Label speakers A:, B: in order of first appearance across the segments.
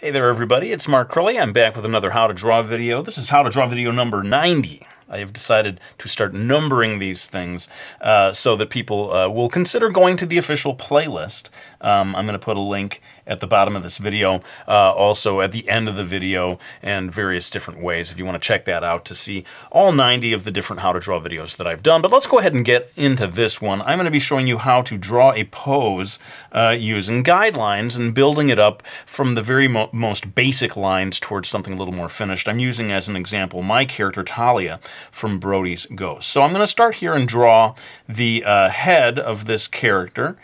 A: Hey there everybody, it's Mark Crilley. I'm back with another How to Draw video. This is How to Draw video number 90. I have decided to start numbering these things so that people will consider going to the official playlist. I'm going to put a link at the bottom of this video, also at the end of the video, and various different ways if you want to check that out to see all 90 of the different How to Draw videos that I've done. But let's go ahead and get into this one. I'm going to be showing you how to draw a pose using guidelines and building it up from the very most basic lines towards something a little more finished. I'm using as an example my character Talia from Brody's Ghost. So I'm going to start here and draw the head of this character.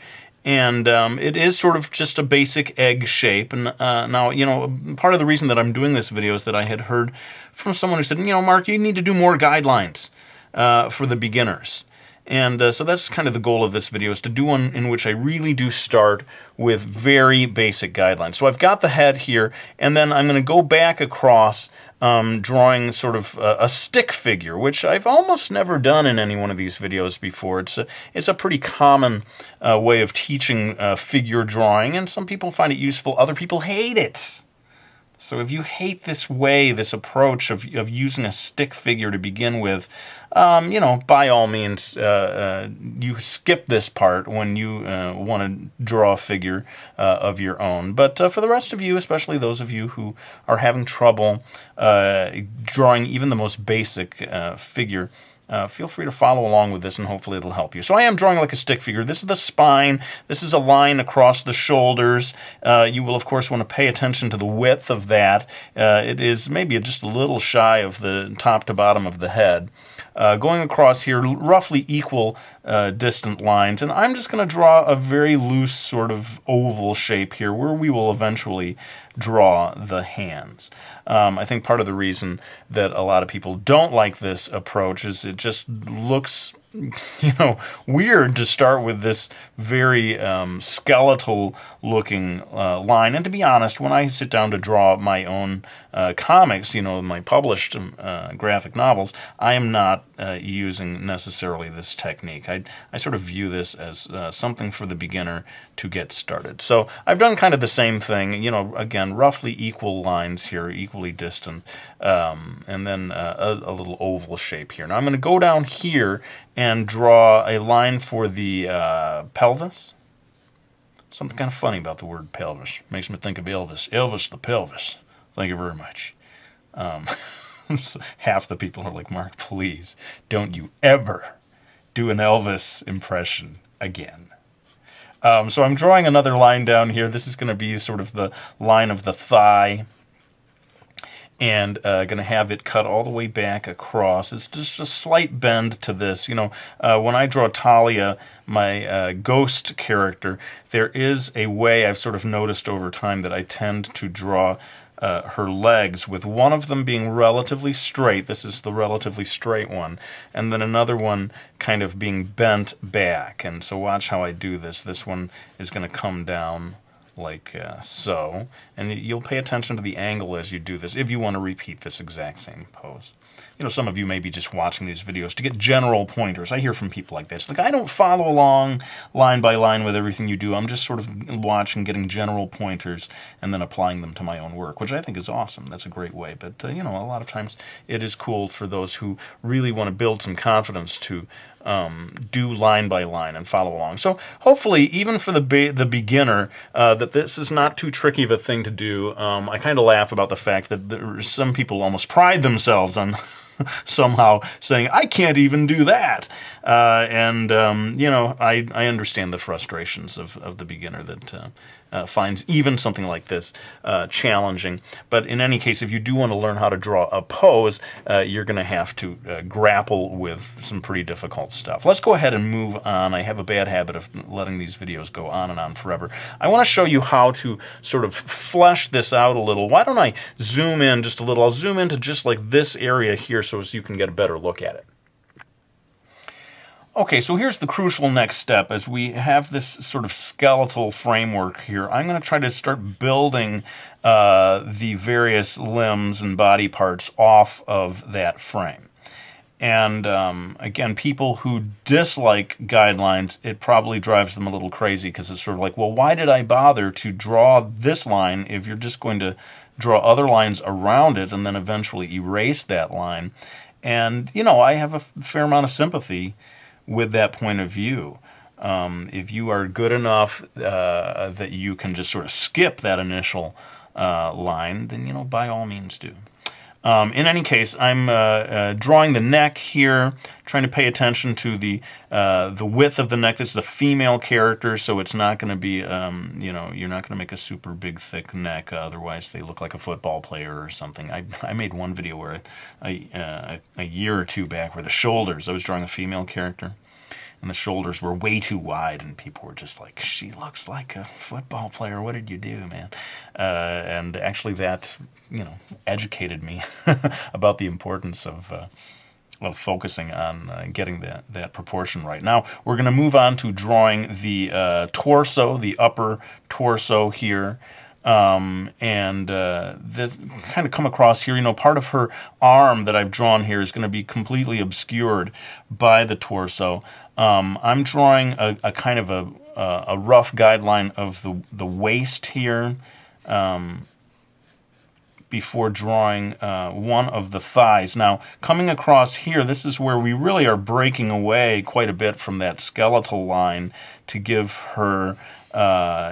A: And it is sort of just a basic egg shape. And now, you know, part of the reason that I'm doing this video is that I had heard from someone who said, you know, Mark, you need to do more guidelines for the beginners. And so that's kind of the goal of this video, is to do one in which I really do start with very basic guidelines. So I've got the head here, and then I'm going to go back across drawing sort of a stick figure, which I've almost never done in any one of these videos before. It's a pretty common way of teaching figure drawing, and some people find it useful, other people hate it. So if you hate this way, this approach of using a stick figure to begin with, you know, by all means, you skip this part when you want to draw a figure of your own. But for the rest of you, especially those of you who are having trouble drawing even the most basic figure, feel free to follow along with this, and hopefully it'll help you. So I am drawing like a stick figure. This is the spine. This is a line across the shoulders. You will, of course, want to pay attention to the width of that. It is maybe just a little shy of the top to bottom of the head. Going across here, roughly equal distant lines. And I'm just going to draw a very loose sort of oval shape here where we will eventually draw the hands. I think part of the reason that a lot of people don't like this approach is it just looks, you know, weird to start with this very skeletal looking line. And to be honest, when I sit down to draw my own comics, you know, my published graphic novels, I am not using necessarily this technique. I sort of view this as something for the beginner to get started. So I've done kind of the same thing, you know, again, roughly equal lines here, equally distant, and then a little oval shape here. Now I'm going to go down here and draw a line for the pelvis. Something kind of funny about the word pelvis. Makes me think of Elvis. Elvis the pelvis. Thank you very much. Half the people are like, Mark, please, don't you ever do an Elvis impression again. So I'm drawing another line down here. This is going to be sort of the line of the thigh, and going to have it cut all the way back across. It's just a slight bend to this. You know, when I draw Talia, my ghost character, there is a way I've sort of noticed over time that I tend to draw her legs, with one of them being relatively straight. This is the relatively straight one. And then another one kind of being bent back. And so watch how I do this. This one is going to come down like so. And you'll pay attention to the angle as you do this if you want to repeat this exact same pose. You know, some of you may be just watching these videos to get general pointers. I hear from people like this. Like, I don't follow along line by line with everything you do. I'm just sort of watching, getting general pointers, and then applying them to my own work, which I think is awesome. That's a great way. But, you know, a lot of times it is cool for those who really want to build some confidence to do line by line and follow along. So hopefully, even for the beginner, that this is not too tricky of a thing to do. I kind of laugh about the fact that some people almost pride themselves on somehow saying, I can't even do that. You know, I understand the frustrations of the beginner that finds even something like this challenging. But in any case, if you do want to learn how to draw a pose, you're going to have to grapple with some pretty difficult stuff. Let's go ahead and move on. I have a bad habit of letting these videos go on and on forever. I want to show you how to sort of flesh this out a little. Why don't I zoom in just a little? I'll zoom into just like this area here so as you can get a better look at it. Okay, so here's the crucial next step. As we have this sort of skeletal framework here, I'm going to try to start building the various limbs and body parts off of that frame. And again, people who dislike guidelines, it probably drives them a little crazy because it's sort of like, well, why did I bother to draw this line if you're just going to draw other lines around it and then eventually erase that line? And, you know, I have a fair amount of sympathy with that point of view. If you are good enough that you can just sort of skip that initial line, then, you know, by all means do. In any case, I'm drawing the neck here, trying to pay attention to the width of the neck. This is a female character, so it's not going to be, you know, you're not going to make a super big, thick neck. Otherwise, they look like a football player or something. I made one video where a year or two back where the shoulders, I was drawing a female character, and the shoulders were way too wide, and people were just like, she looks like a football player. What did you do, man? And actually that, you know, educated me about the importance of focusing on getting that proportion right. Now, we're going to move on to drawing the torso, the upper torso here. And that kind of come across here, you know, part of her arm that I've drawn here is going to be completely obscured by the torso. I'm drawing a kind of a rough guideline of the waist here before drawing one of the thighs. Now, coming across here, this is where we really are breaking away quite a bit from that skeletal line to give her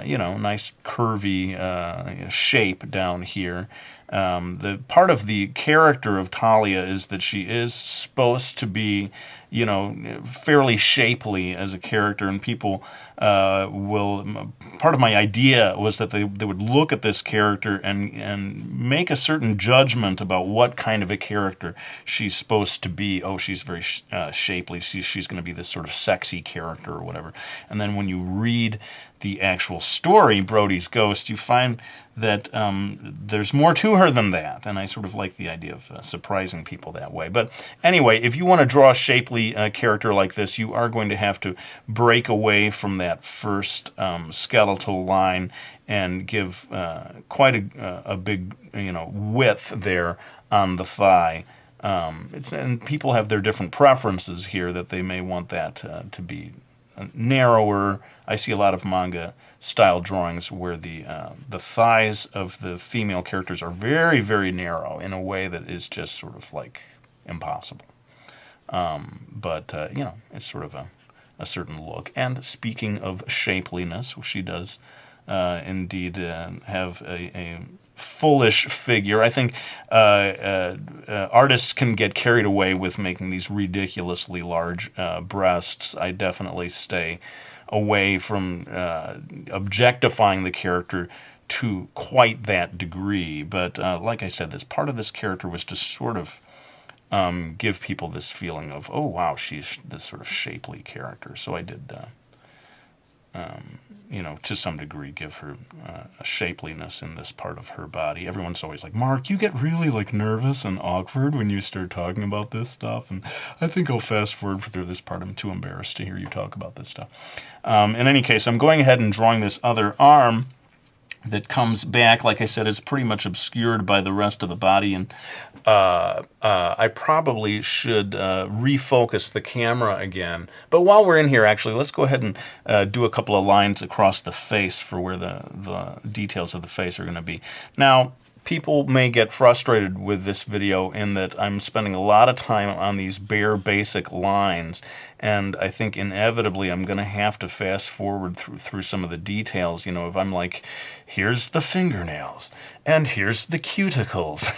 A: you know, nice curvy shape down here. The part of the character of Talia is that she is supposed to be, you know, fairly shapely as a character, and people will. Part of my idea was that they would look at this character and make a certain judgment about what kind of a character she's supposed to be. Oh, she's very shapely. She's going to be this sort of sexy character or whatever. And then when you read the actual story, Brody's Ghost, you find that there's more to her than that, and I sort of like the idea of surprising people that way. But anyway, if you want to draw a shapely character like this, you are going to have to break away from that first skeletal line and give quite a big, you know, width there on the thigh. And people have their different preferences here, that they may want that to be narrower. I see a lot of manga style drawings where the thighs of the female characters are very, very narrow in a way that is just sort of like impossible. But you know, it's sort of a certain look. And speaking of shapeliness, she does indeed have a foolish figure. I think artists can get carried away with making these ridiculously large breasts. I definitely stay away from objectifying the character to quite that degree. But like I said, this part of this character was to sort of give people this feeling of, oh wow, she's this sort of shapely character. So I did you know, to some degree give her a shapeliness in this part of her body. Everyone's always like, Mark, you get really like nervous and awkward when you start talking about this stuff, and I think I'll fast forward through this part. I'm too embarrassed to hear you talk about this stuff. In any case, I'm going ahead and drawing this other arm that comes back. Like I said, it's pretty much obscured by the rest of the body, and I probably should refocus the camera again. But while we're in here, actually, let's go ahead and do a couple of lines across the face for where the details of the face are going to be. Now, people may get frustrated with this video in that I'm spending a lot of time on these bare basic lines, and I think inevitably I'm going to have to fast forward through some of the details. You know, if I'm like, here's the fingernails, and here's the cuticles,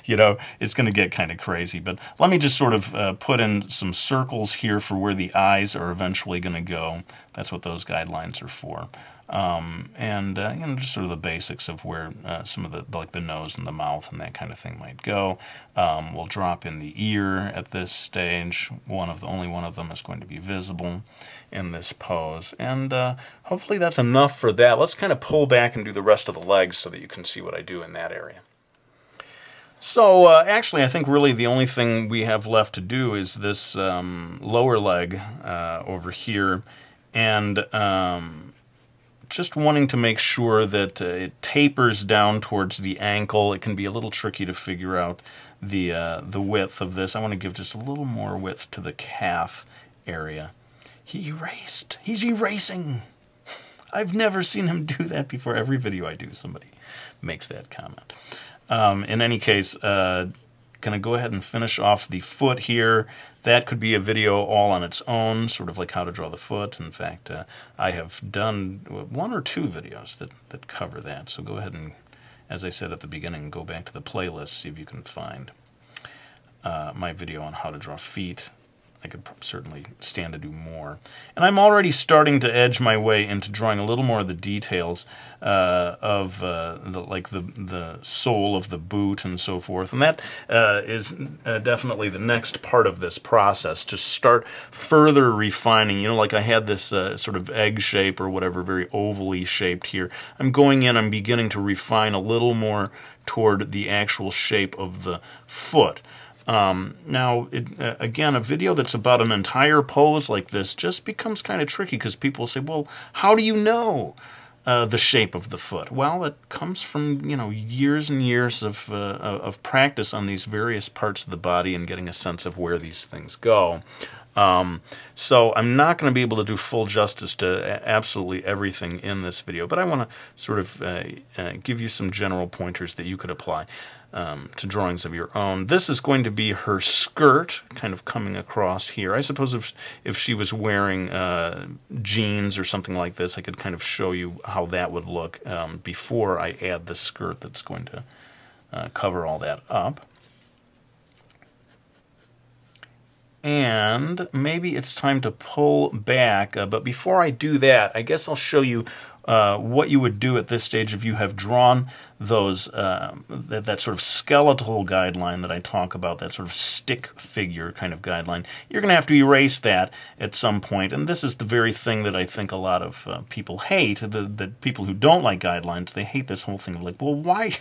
A: you know, it's going to get kind of crazy. But let me just sort of put in some circles here for where the eyes are eventually going to go. That's what those guidelines are for. And you know, just sort of the basics of where some of the, like the nose and the mouth and that kind of thing might go. We'll drop in the ear at this stage. Only one of them is going to be visible in this pose, and hopefully that's enough for that. Let's kind of pull back and do the rest of the legs so that you can see what I do in that area. So actually, I think really the only thing we have left to do is this lower leg over here, and just wanting to make sure that it tapers down towards the ankle. It can be a little tricky to figure out the width of this. I want to give just a little more width to the calf area. He erased. He's erasing. I've never seen him do that before. Every video I do, somebody makes that comment. In any case, gonna go ahead and finish off the foot here. That could be a video all on its own, sort of like how to draw the foot. In fact, I have done 1 or 2 videos that cover that. So go ahead and, as I said at the beginning, go back to the playlist, see if you can find my video on how to draw feet. I could certainly stand to do more. And I'm already starting to edge my way into drawing a little more of the details of the sole of the boot and so forth. And that is definitely the next part of this process, to start further refining. You know, like I had this sort of egg shape or whatever, very ovally shaped here. I'm going in, I'm beginning to refine a little more toward the actual shape of the foot. Now, again, a video that's about an entire pose like this just becomes kind of tricky, because people say, well, how do you know the shape of the foot? Well, it comes from, you know, years and years of practice on these various parts of the body and getting a sense of where these things go. So I'm not going to be able to do full justice to absolutely everything in this video, but I want to sort of give you some general pointers that you could apply to drawings of your own. This is going to be her skirt, kind of coming across here. I suppose if she was wearing jeans or something like this, I could kind of show you how that would look before I add the skirt that's going to cover all that up. And maybe it's time to pull back, but before I do that, I guess I'll show you what you would do at this stage if you have drawn those that sort of skeletal guideline that I talk about, that sort of stick figure kind of guideline. You're going to have to erase that at some point, and this is the very thing that I think a lot of people hate. The people who don't like guidelines, they hate this whole thing of like, well, why,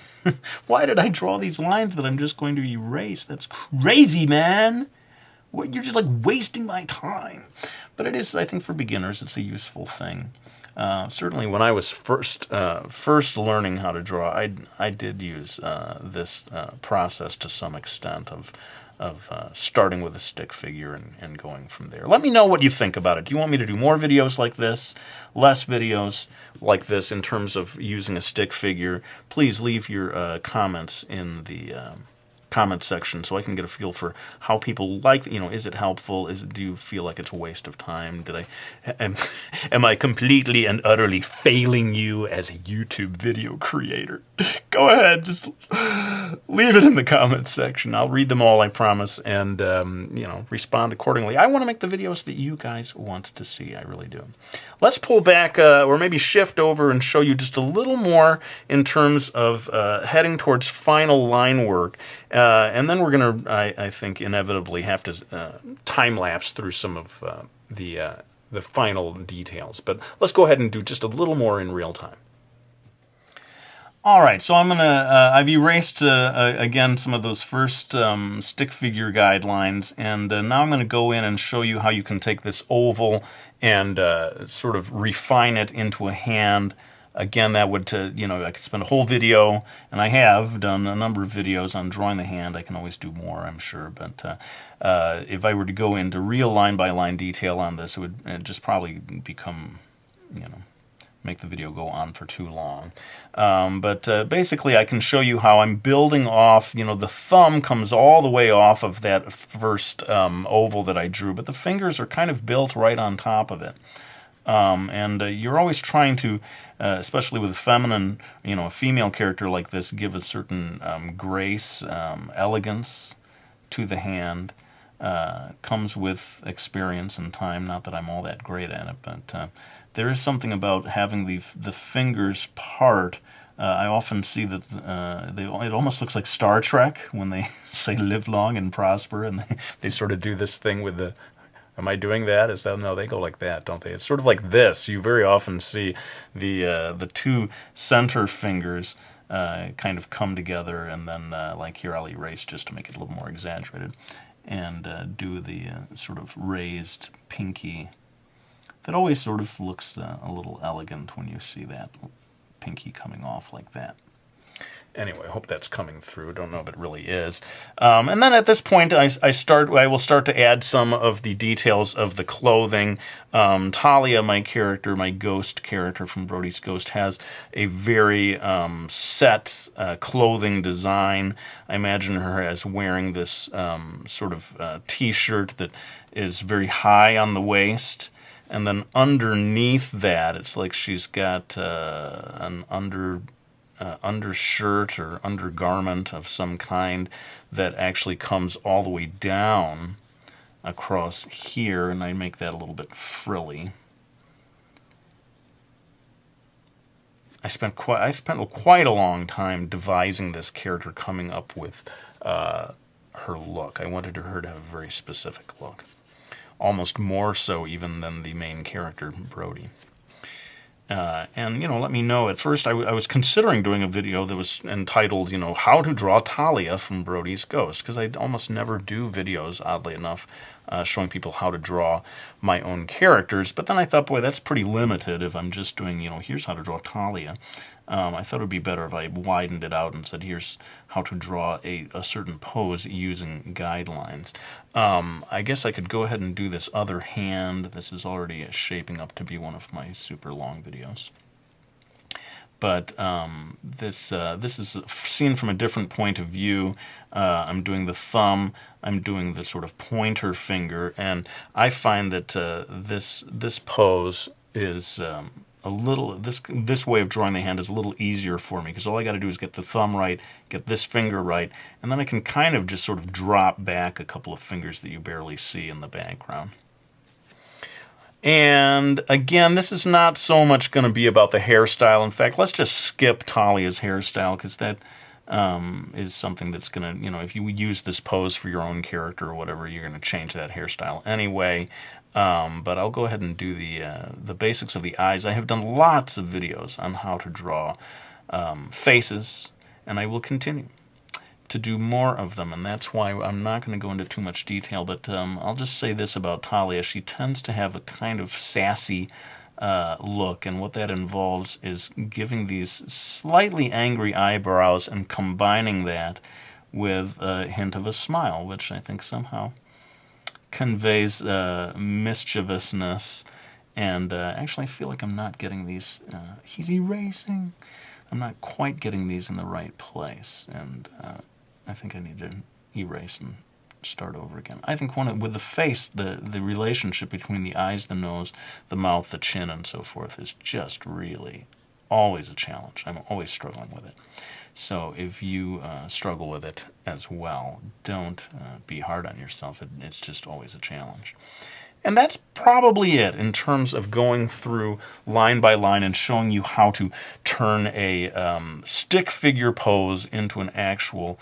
A: why did I draw these lines that I'm just going to erase? That's crazy, man. You're just like wasting my time. But it is, I think, for beginners, it's a useful thing. Certainly, when I was first learning how to draw, I did use this process to some extent of starting with a stick figure and going from there. Let me know what you think about it. Do you want me to do more videos like this, less videos like this in terms of using a stick figure? Please leave your comments in the comment section so I can get a feel for how people like, you know, is it helpful? Do you feel like it's a waste of time? Am I completely and utterly failing you as a YouTube video creator? Go ahead, just leave it in the comment section. I'll read them all, I promise, and you know, respond accordingly. I want to make the videos that you guys want to see. I really do. Let's pull back, or maybe shift over and show you just a little more in terms of heading towards final line work. And then we're going to, I think, inevitably have to time-lapse through some of the final details. But let's go ahead and do just a little more in real time. All right, so I'm going to, I've erased, again, some of those first stick figure guidelines, and now I'm going to go in and show you how you can take this oval and sort of refine it into a hand. Again, that would, you know, I could spend a whole video, and I have done a number of videos on drawing the hand. I can always do more, I'm sure, but if I were to go into real line-by-line detail on this, it would just probably become, you know, make the video go on for too long. But basically, I can show you how I'm building off, you know, the thumb comes all the way off of that first oval that I drew, but the fingers are kind of built right on top of it. And you're always trying to, especially with a feminine, you know, a female character like this, give a certain grace, elegance to the hand. Comes with experience and time. Not that I'm all that great at it, but there is something about having the fingers part. I often see that it almost looks like Star Trek when they say "live long and prosper," and they sort of do this thing with the. Am I doing that? Is that no? They go like that, don't they? It's sort of like this. You very often see the two center fingers kind of come together, and then like here, I'll erase just to make it a little more exaggerated, and do the sort of raised pinky. That always sort of looks a little elegant when you see that pinky coming off like that. Anyway, I hope that's coming through. Don't know if it really is. And then at this point, I will start to add some of the details of the clothing. Talia, my character, my ghost character from Brody's Ghost, has a very set clothing design. I imagine her as wearing this sort of t-shirt that is very high on the waist. And then underneath that, it's like she's got an undershirt or undergarment of some kind that actually comes all the way down across here, and I make that a little bit frilly. I spent quite a long time devising this character, coming up with her look. I wanted her to have a very specific look, almost more so even than the main character, Brody. And, let me know. At first, I was considering doing a video that was entitled, How to Draw Talia from Brody's Ghost, because I almost never do videos, oddly enough, showing people how to draw my own characters. But then I thought, boy, that's pretty limited if I'm just doing, here's how to draw Talia. I thought it would be better if I widened it out and said, here's how to draw a certain pose using guidelines. I guess I could go ahead and do this other hand. This is already shaping up to be one of my super long videos. But this is seen from a different point of view. I'm doing the thumb, I'm doing the sort of pointer finger, and I find that this pose is a little, this way of drawing the hand is a little easier for me, because all I got to do is get the thumb right, get this finger right, and then I can kind of just sort of drop back a couple of fingers that you barely see in the background. And again, this is not so much going to be about the hairstyle. In fact, let's just skip Talia's hairstyle, because that is something that's going to, if you use this pose for your own character or whatever, you're going to change that hairstyle anyway. But I'll go ahead and do the basics of the eyes. I have done lots of videos on how to draw faces, and I will continue to do more of them, and that's why I'm not going to go into too much detail, but I'll just say this about Talia. She tends to have a kind of sassy look, and what that involves is giving these slightly angry eyebrows and combining that with a hint of a smile, which I think somehow conveys mischievousness. And actually, I feel like I'm not getting these. He's erasing. I'm not quite getting these in the right place, and I think I need to erase and start over again. I think with the face, the relationship between the eyes, the nose, the mouth, the chin, and so forth is just really always a challenge. I'm always struggling with it. So if you struggle with it as well, don't be hard on yourself. It's just always a challenge. And that's probably it in terms of going through line by line and showing you how to turn a stick figure pose into an actual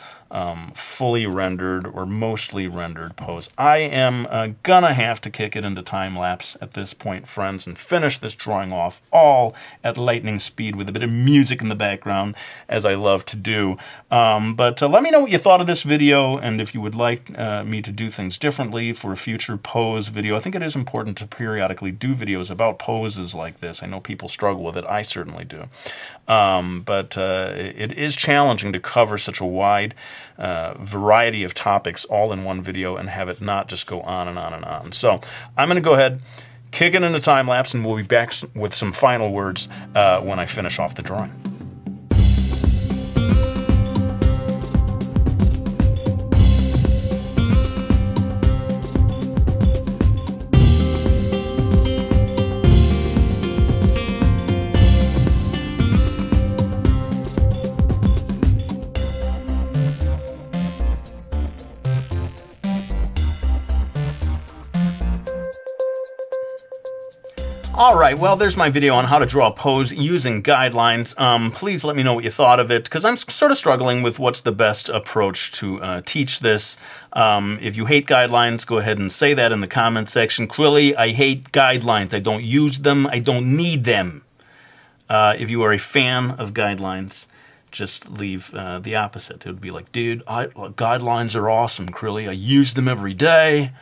A: fully rendered or mostly rendered pose. I am gonna have to kick it into time lapse at this point, friends, and finish this drawing off all at lightning speed with a bit of music in the background, as I love to do. But let me know what you thought of this video, and if you would like me to do things differently for a future pose video. I think it is important to periodically do videos about poses like this. I know people struggle with it. I certainly do. But it is challenging to cover such a wide variety of topics all in one video and have it not just go on and on and on. So I'm going to go ahead, kick it into time lapse, and we'll be back with some final words when I finish off the drawing. Alright, well, there's my video on how to draw a pose using guidelines. Please let me know what you thought of it, because I'm sort of struggling with what's the best approach to teach this. If you hate guidelines, go ahead and say that in the comment section. Crilly, I hate guidelines. I don't use them. I don't need them. If you are a fan of guidelines, just leave the opposite. It would be like, dude, guidelines are awesome, Crilly. I use them every day.